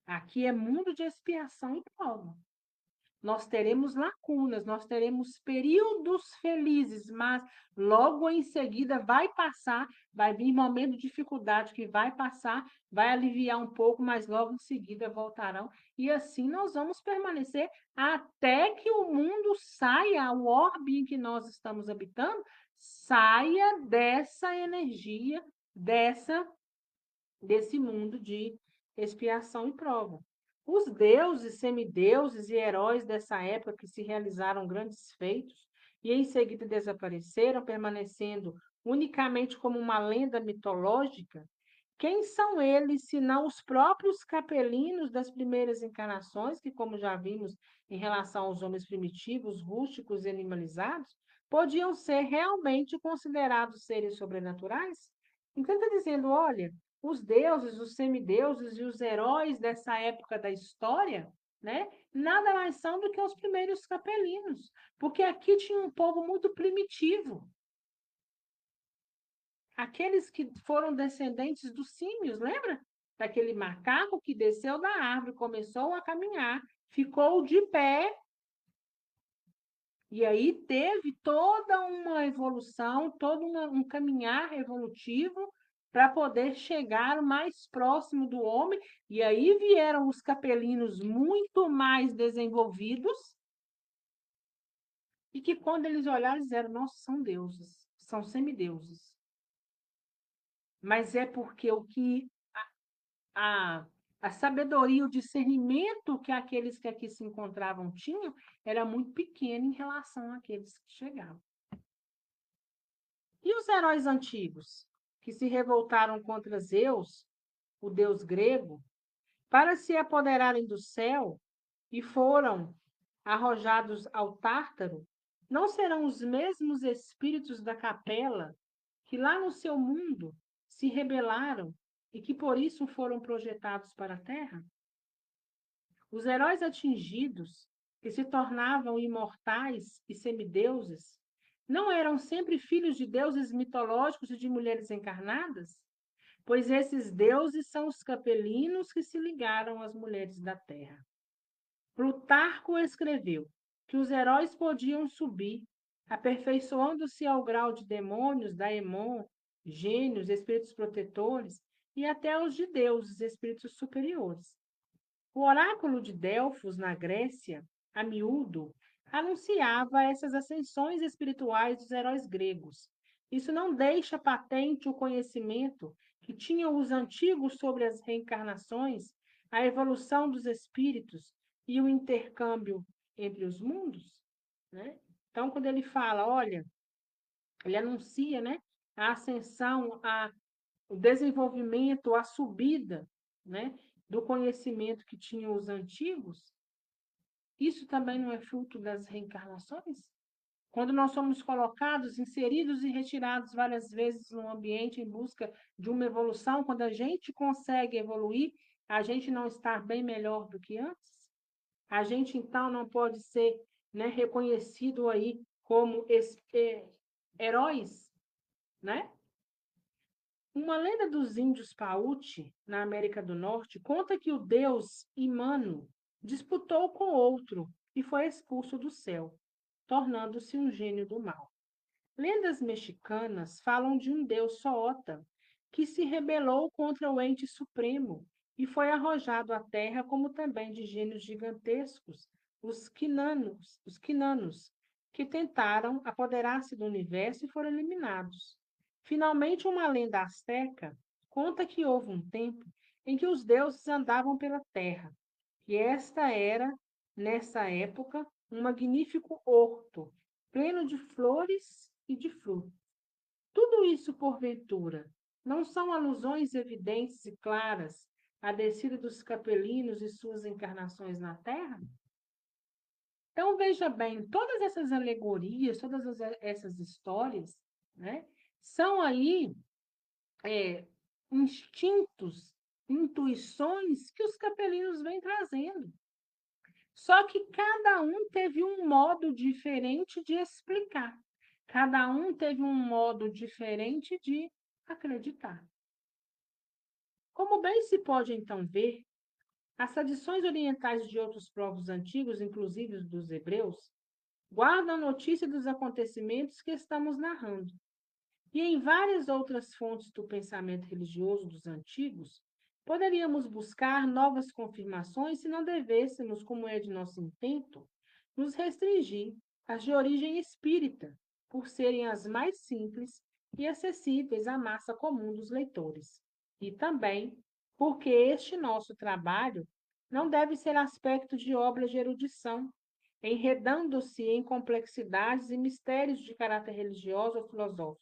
A: Aqui é mundo de expiação e prova. Nós teremos lacunas, nós teremos períodos felizes, mas logo em seguida vai passar, vai vir momento de dificuldade que vai passar, vai aliviar um pouco, mas logo em seguida voltarão. E assim nós vamos permanecer até que o mundo saia, o orbe em que nós estamos habitando, saia dessa energia, desse mundo de expiação e prova. Os deuses, semideuses e heróis dessa época que se realizaram grandes feitos e em seguida desapareceram, permanecendo unicamente como uma lenda mitológica, quem são eles, senão os próprios capelinos das primeiras encarnações, que, como já vimos em relação aos homens primitivos, rústicos e animalizados, podiam ser realmente considerados seres sobrenaturais? Então, está dizendo, olha, os deuses, os semideuses e os heróis dessa época da história, né, nada mais são do que os primeiros capelinos, porque aqui tinha um povo muito primitivo, aqueles que foram descendentes dos símios, lembra? Daquele macaco que desceu da árvore, começou a caminhar, ficou de pé, e aí teve toda uma evolução, um caminhar evolutivo para poder chegar mais próximo do homem, e aí vieram os capelinos muito mais desenvolvidos, e que quando eles olharam, disseram, nossa, são deuses, são semideuses. Mas é porque o que a, a sabedoria, o discernimento que aqueles que aqui se encontravam tinham era muito pequeno em relação àqueles que chegavam. E os heróis antigos, que se revoltaram contra Zeus, o deus grego, para se apoderarem do céu e foram arrojados ao Tártaro, não serão os mesmos espíritos da capela que lá no seu mundo se rebelaram e que por isso foram projetados para a Terra? Os heróis atingidos, que se tornavam imortais e semideuses, não eram sempre filhos de deuses mitológicos e de mulheres encarnadas? Pois esses deuses são os capelinos que se ligaram às mulheres da terra. Plutarco escreveu que os heróis podiam subir, aperfeiçoando-se ao grau de demônios, daemon, gênios, espíritos protetores e até os de deuses, espíritos superiores. O oráculo de Delfos, na Grécia, a miúdo, anunciava essas ascensões espirituais dos heróis gregos. Isso não deixa patente o conhecimento que tinham os antigos sobre as reencarnações, a evolução dos espíritos e o intercâmbio entre os mundos? Né? Então, quando ele fala, olha, ele anuncia, né, a ascensão, o desenvolvimento, a subida, né, do conhecimento que tinham os antigos, isso também não é fruto das reencarnações? Quando nós somos colocados, inseridos e retirados várias vezes no ambiente em busca de uma evolução, quando a gente consegue evoluir, a gente não está bem melhor do que antes? A gente, então, não pode ser, né, reconhecido aí como heróis, né? Uma lenda dos índios Pauti, na América do Norte, conta que o deus Imano disputou com outro e foi expulso do céu, tornando-se um gênio do mal. Lendas mexicanas falam de um deus Soota que se rebelou contra o ente supremo e foi arrojado à terra, como também de gênios gigantescos, os quinanos, que tentaram apoderar-se do universo e foram eliminados. Finalmente, uma lenda asteca conta que houve um tempo em que os deuses andavam pela terra, e esta era, nessa época, um magnífico horto, pleno de flores e de frutos. Tudo isso, porventura, não são alusões evidentes e claras a descida dos capelinos e suas encarnações na Terra? Então, veja bem, todas essas alegorias, essas histórias, né, são aí instintos, intuições que os capelinos vêm trazendo. Só que cada um teve um modo diferente de explicar. Cada um teve um modo diferente de acreditar. Como bem se pode então ver, as tradições orientais de outros povos antigos, inclusive os dos hebreus, guardam notícia dos acontecimentos que estamos narrando. E em várias outras fontes do pensamento religioso dos antigos, poderíamos buscar novas confirmações se não devêssemos, como é de nosso intento, nos restringir às de origem espírita, por serem as mais simples e acessíveis à massa comum dos leitores. E também porque este nosso trabalho não deve ser aspecto de obra de erudição, enredando-se em complexidades e mistérios de caráter religioso ou filosófico,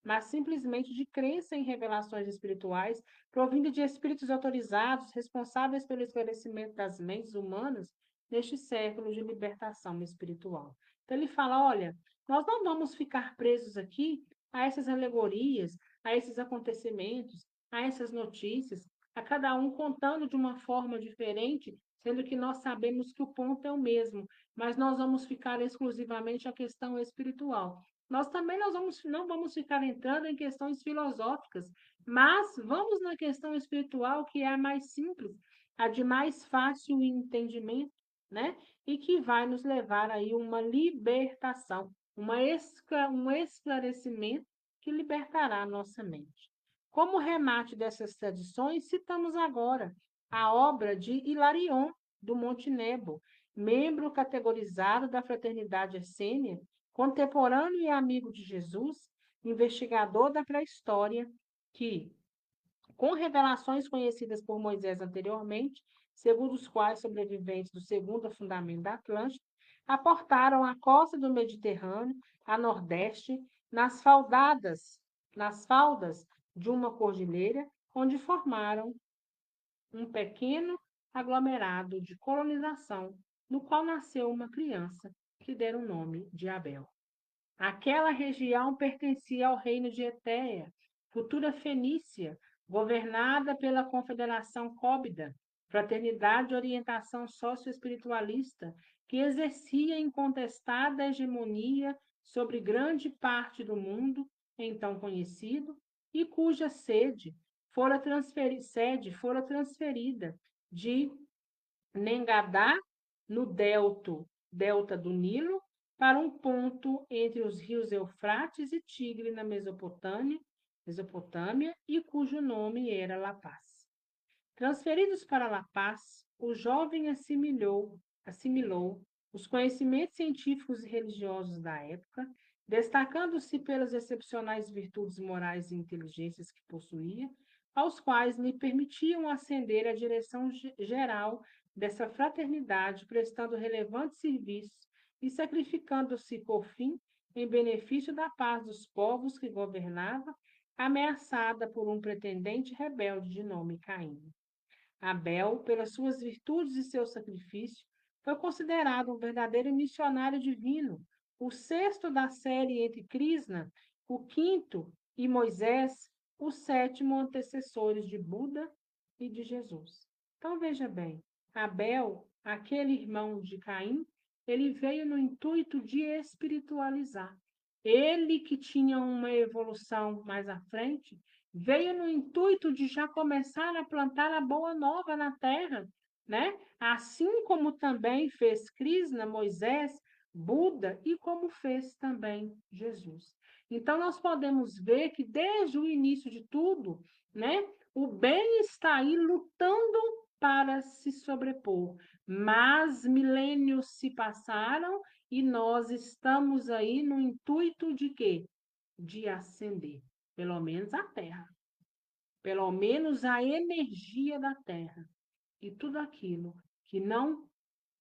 A: mas simplesmente de crença em revelações espirituais, provindo de espíritos autorizados, responsáveis pelo esclarecimento das mentes humanas neste século de libertação espiritual. Então ele fala, olha, nós não vamos ficar presos aqui a essas alegorias, a esses acontecimentos, a essas notícias, a cada um contando de uma forma diferente, sendo que nós sabemos que o ponto é o mesmo, mas nós vamos ficar exclusivamente à questão espiritual. Nós também não vamos ficar entrando em questões filosóficas, mas vamos na questão espiritual, que é a mais simples, a de mais fácil entendimento, né? E que vai nos levar aí uma libertação, um esclarecimento que libertará a nossa mente. Como remate dessas tradições, citamos agora a obra de Hilarion, do Monte Nebo, membro categorizado da Fraternidade Essênia, contemporâneo e amigo de Jesus, investigador da pré-história, que, com revelações conhecidas por Moisés anteriormente, segundo os quais sobreviventes do segundo afundamento da Atlântida, aportaram a costa do Mediterrâneo, a nordeste, nas faldas de uma cordilheira, onde formaram um pequeno aglomerado de colonização, no qual nasceu uma criança que deram o nome de Abel. Aquela região pertencia ao reino de Etéia, futura Fenícia, governada pela Confederação Cóbida, fraternidade de orientação socioespiritualista, que exercia incontestada hegemonia sobre grande parte do mundo, então conhecido, e cuja sede fora transferida de Nengadá, no delta do Nilo, para um ponto entre os rios Eufrates e Tigre, na Mesopotâmia, e cujo nome era La Paz. Transferidos para La Paz, o jovem assimilou os conhecimentos científicos e religiosos da época, destacando-se pelas excepcionais virtudes morais e inteligências que possuía, aos quais lhe permitiam ascender à direção geral dessa fraternidade, prestando relevantes serviços e sacrificando-se, por fim, em benefício da paz dos povos que governava, ameaçada por um pretendente rebelde de nome Caim. Abel, pelas suas virtudes e seu sacrifício, foi considerado um verdadeiro missionário divino, o sexto da série entre Krishna, o quinto, e Moisés, os sétimo antecessores de Buda e de Jesus. Então veja bem, Abel, aquele irmão de Caim, ele veio no intuito de espiritualizar. Ele que tinha uma evolução mais à frente, veio no intuito de já começar a plantar a boa nova na terra, né? Assim como também fez Krishna, Moisés, Buda e como fez também Jesus. Então nós podemos ver que desde o início de tudo, né, o bem está aí lutando para se sobrepor. Mas milênios se passaram e nós estamos aí no intuito de quê? De ascender, pelo menos a Terra, pelo menos a energia da Terra. E tudo aquilo que não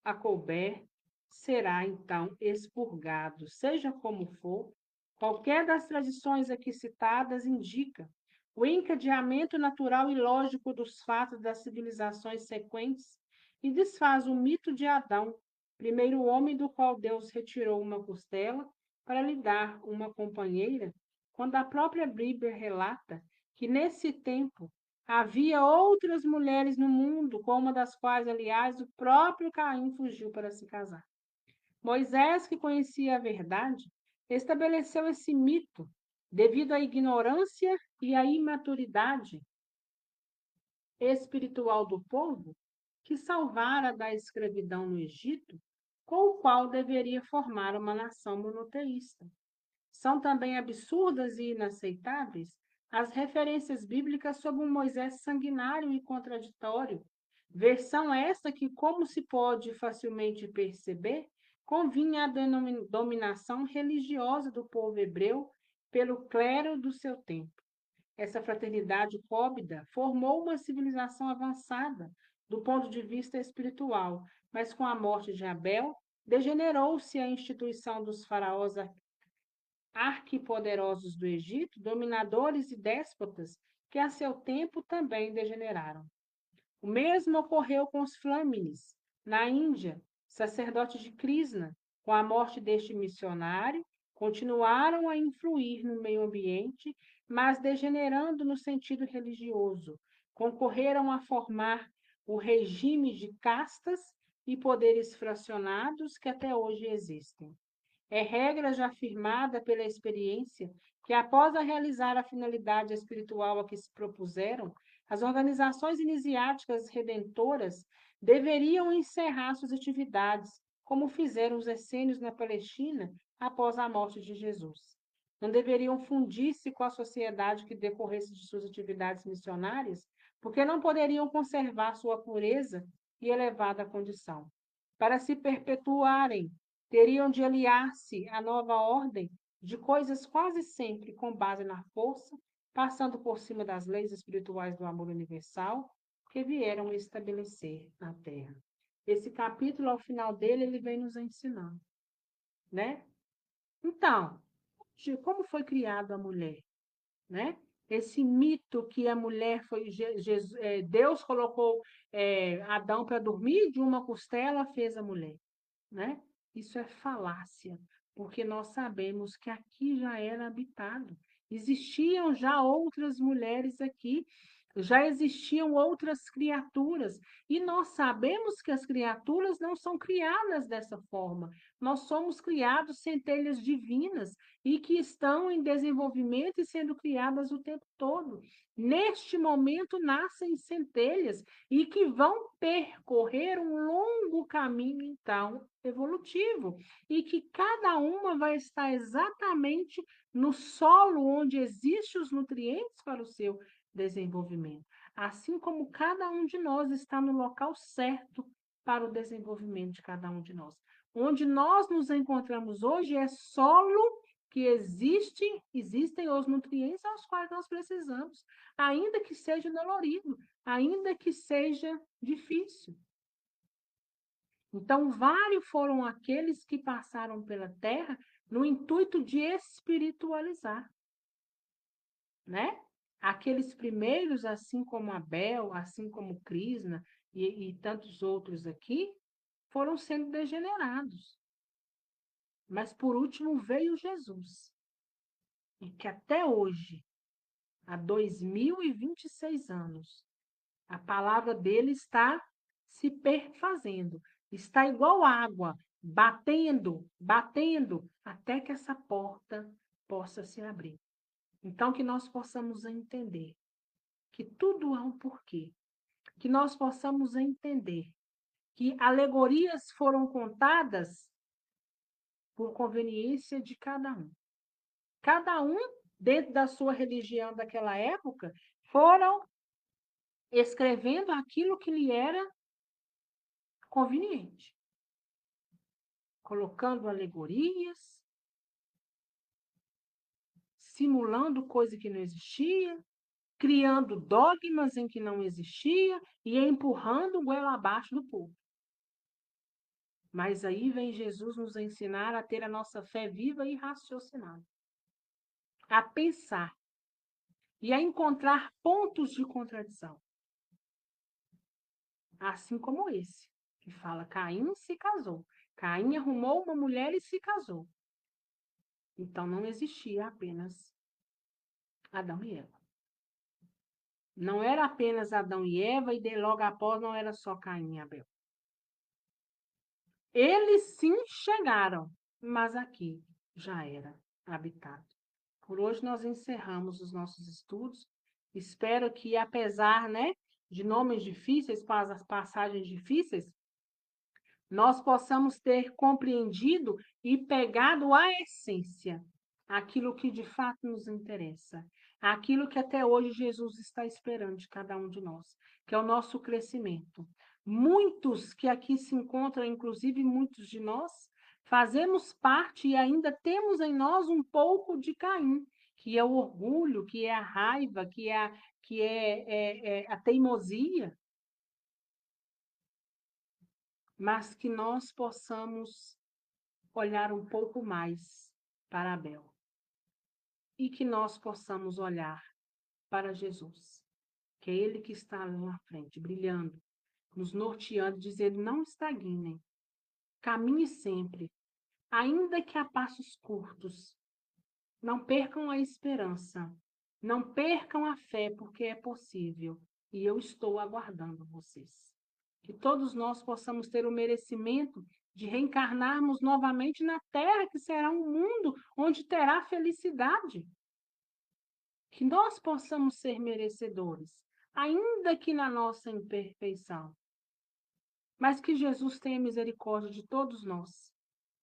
A: a couber será então expurgado, seja como for. Qualquer das tradições aqui citadas indica o encadeamento natural e lógico dos fatos das civilizações sequentes e desfaz o mito de Adão, primeiro homem do qual Deus retirou uma costela para lhe dar uma companheira, quando a própria Bíblia relata que nesse tempo havia outras mulheres no mundo, com uma das quais, aliás, o próprio Caim fugiu para se casar. Moisés, que conhecia a verdade, estabeleceu esse mito devido à ignorância e à imaturidade espiritual do povo que salvara da escravidão no Egito, com o qual deveria formar uma nação monoteísta. São também absurdas e inaceitáveis as referências bíblicas sobre um Moisés sanguinário e contraditório, versão esta que, como se pode facilmente perceber, convinha à dominação religiosa do povo hebreu pelo clero do seu tempo. Essa fraternidade cóbida formou uma civilização avançada do ponto de vista espiritual, mas com a morte de Abel, degenerou-se a instituição dos faraós arquipoderosos do Egito, dominadores e déspotas, que a seu tempo também degeneraram. O mesmo ocorreu com os Flâmines, na Índia, sacerdotes de Krishna. Com a morte deste missionário, continuaram a influir no meio ambiente, mas degenerando no sentido religioso. Concorreram a formar o regime de castas e poderes fracionados que até hoje existem. É regra já afirmada pela experiência que, após a realizar a finalidade espiritual a que se propuseram, as organizações iniciáticas redentoras deveriam encerrar suas atividades, como fizeram os essênios na Palestina após a morte de Jesus. Não deveriam fundir-se com a sociedade que decorresse de suas atividades missionárias, porque não poderiam conservar sua pureza e elevada condição. Para se perpetuarem, teriam de aliar-se à nova ordem de coisas quase sempre com base na força, passando por cima das leis espirituais do amor universal que vieram estabelecer na Terra. Esse capítulo, ao final dele, ele vem nos ensinando, né? Então, como foi criada a mulher, né? Esse mito que a mulher foi Deus colocou Adão para dormir, de uma costela fez a mulher, né? Isso é falácia, porque nós sabemos que aqui já era habitado. Existiam já outras mulheres aqui, já existiam outras criaturas, e nós sabemos que as criaturas não são criadas dessa forma. Nós somos criados centelhas divinas e que estão em desenvolvimento e sendo criadas o tempo todo. Neste momento nascem centelhas e que vão percorrer um longo caminho, então, evolutivo, e que cada uma vai estar exatamente no solo onde existem os nutrientes para o seu desenvolvimento. Assim como cada um de nós está no local certo para o desenvolvimento de cada um de nós. Onde nós nos encontramos hoje é solo que existem os nutrientes aos quais nós precisamos, ainda que seja dolorido, ainda que seja difícil. Então, vários foram aqueles que passaram pela terra no intuito de espiritualizar, né? Aqueles primeiros, assim como Abel, assim como Krishna e tantos outros aqui, foram sendo degenerados. Mas, por último, veio Jesus. E que até hoje, há 2026 anos, a palavra dele está se perfazendo, está igual água, batendo, batendo, até que essa porta possa se abrir. Então, que nós possamos entender que tudo há um porquê, que nós possamos entender que alegorias foram contadas por conveniência de cada um. Cada um, dentro da sua religião daquela época, foram escrevendo aquilo que lhe era conveniente, colocando alegorias, simulando coisa que não existia, criando dogmas em que não existia e empurrando goela abaixo do povo. Mas aí vem Jesus nos ensinar a ter a nossa fé viva e raciocinada, a pensar e a encontrar pontos de contradição. Assim como esse, que fala: Caim se casou. Caim arrumou uma mulher e se casou. Então não existia apenas Adão e Eva. Não era apenas Adão e Eva, e logo após não era só Caim e Abel. Eles sim chegaram, mas aqui já era habitado. Por hoje nós encerramos os nossos estudos. Espero que, apesar, né, de nomes difíceis, passagens difíceis, nós possamos ter compreendido e pegado a essência, aquilo que de fato nos interessa, aquilo que até hoje Jesus está esperando de cada um de nós, que é o nosso crescimento. Muitos que aqui se encontram, inclusive muitos de nós, fazemos parte e ainda temos em nós um pouco de Caim, que é o orgulho, que é a raiva, que é a teimosia, mas que nós possamos olhar um pouco mais para Abel e que nós possamos olhar para Jesus, que é Ele que está lá na frente, brilhando, nos norteando, dizendo: não estagnem, caminhe sempre, ainda que a passos curtos, não percam a esperança, não percam a fé, porque é possível, e eu estou aguardando vocês. Que todos nós possamos ter o merecimento de reencarnarmos novamente na Terra, que será um mundo onde terá felicidade. Que nós possamos ser merecedores, ainda que na nossa imperfeição. Mas que Jesus tenha misericórdia de todos nós,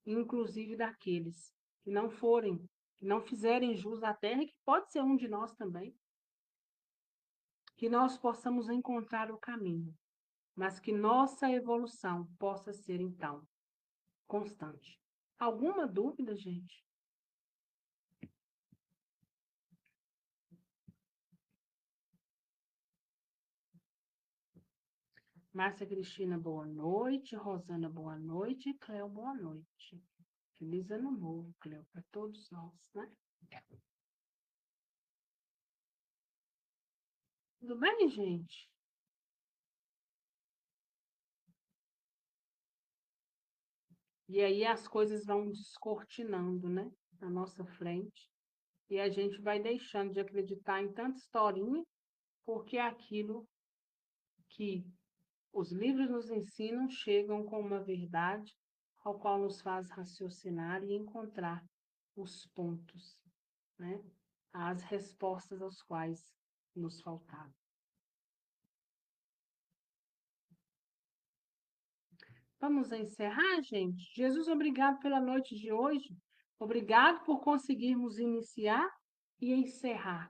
A: inclusive daqueles que não forem, que não fizerem jus à terra, que pode ser um de nós também. Que nós possamos encontrar o caminho, mas que nossa evolução possa ser, então, constante. Alguma dúvida, gente? Márcia Cristina, boa noite. Rosana, boa noite. Cléo, boa noite. Feliz ano novo, Cléo, para todos nós, né? Tudo bem, gente? E aí as coisas vão descortinando, né? Na nossa frente. E a gente vai deixando de acreditar em tanta historinha, porque é aquilo que os livros nos ensinam chegam com uma verdade ao qual nos faz raciocinar e encontrar os pontos, né? As respostas aos quais nos faltavam. Vamos encerrar, gente? Jesus, obrigado pela noite de hoje. Obrigado por conseguirmos iniciar e encerrar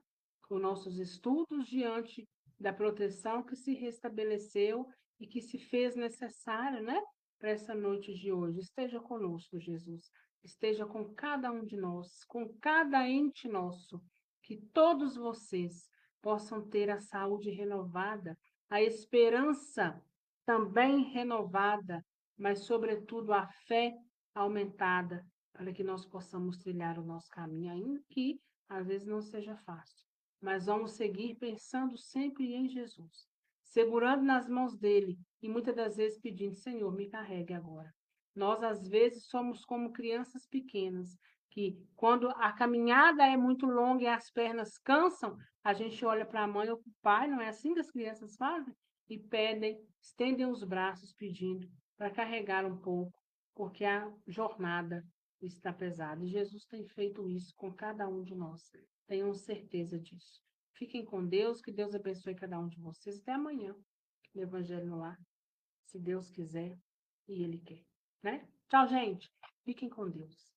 A: os nossos estudos diante da proteção que se restabeleceu e que se fez necessária, né, para essa noite de hoje. Esteja conosco, Jesus. Esteja com cada um de nós, com cada ente nosso, que todos vocês possam ter a saúde renovada, a esperança também renovada, mas, sobretudo, a fé aumentada, para que nós possamos trilhar o nosso caminho, ainda que às vezes não seja fácil. Mas vamos seguir pensando sempre em Jesus, segurando nas mãos dele e muitas das vezes pedindo: Senhor, me carregue agora. Nós, às vezes, somos como crianças pequenas, que quando a caminhada é muito longa e as pernas cansam, a gente olha para a mãe ou para o pai, não é assim que as crianças fazem? E pedem, estendem os braços pedindo para carregar um pouco, porque a jornada está pesada. E Jesus tem feito isso com cada um de nós. Tenham certeza disso. Fiquem com Deus, que Deus abençoe cada um de vocês. Até amanhã, no Evangelho no Lar, se Deus quiser e Ele quer. Né? Tchau, gente. Fiquem com Deus.